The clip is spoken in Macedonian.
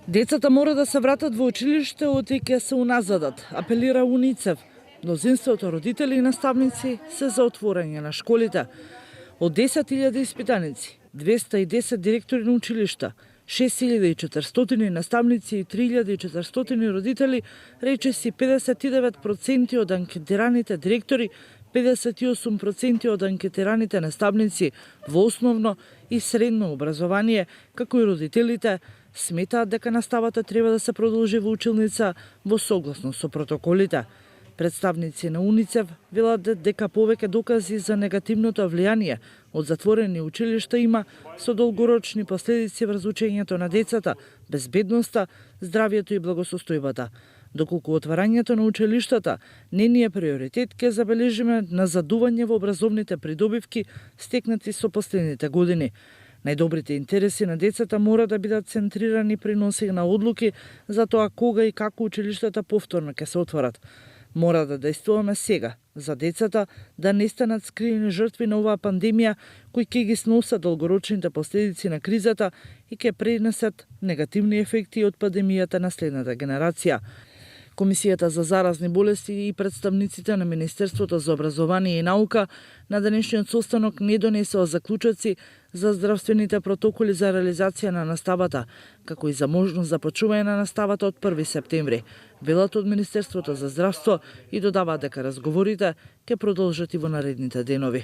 Децата мора да се вратат во училиште, оти ќе се уназадат, апелира УНИЦЕФ. Мнозинството родители и наставници се за отворање на школите. Од 10.000 испитаници, 210 директори на училишта, 6.400 наставници и 3.400 родители, речиси 59% од анкетираните директори, 58% од анкетираните наставници во основно и средно образование, како и родителите, сметаат дека наставата треба да се продолжи во училница во согласност со протоколите. Представници на УНИЦЕФ велат дека повеќе докази за негативното влијание од затворени училишта има со долгорочни последици врз учењето на децата, безбедноста, здравјето и благосостојбата. Доколку отварањето на училиштата не ни е приоритет, ќе забележиме назадување во образовните придобивки стекнати со последните години. Најдобрите интереси на децата мора да бидат центрирани при носење на одлуки за тоа кога и како училиштата повторно ќе се отворат. Мора да действуваме сега, за децата да не станат скриени жртви на оваа пандемија, кои ќе ги сносат долгорочните последици на кризата и ќе пренесат негативни ефекти од пандемијата на следната генерација. Комисијата за заразни болести и представниците на Министерството за образование и наука на денешниот состанок не донесоа заклучоци за здравствените протоколи за реализација на наставата, како и за можност за почување на наставата од 1 септември. Велат од Министерството за здравство и додаваат дека разговорите ќе продолжат и во наредните денови.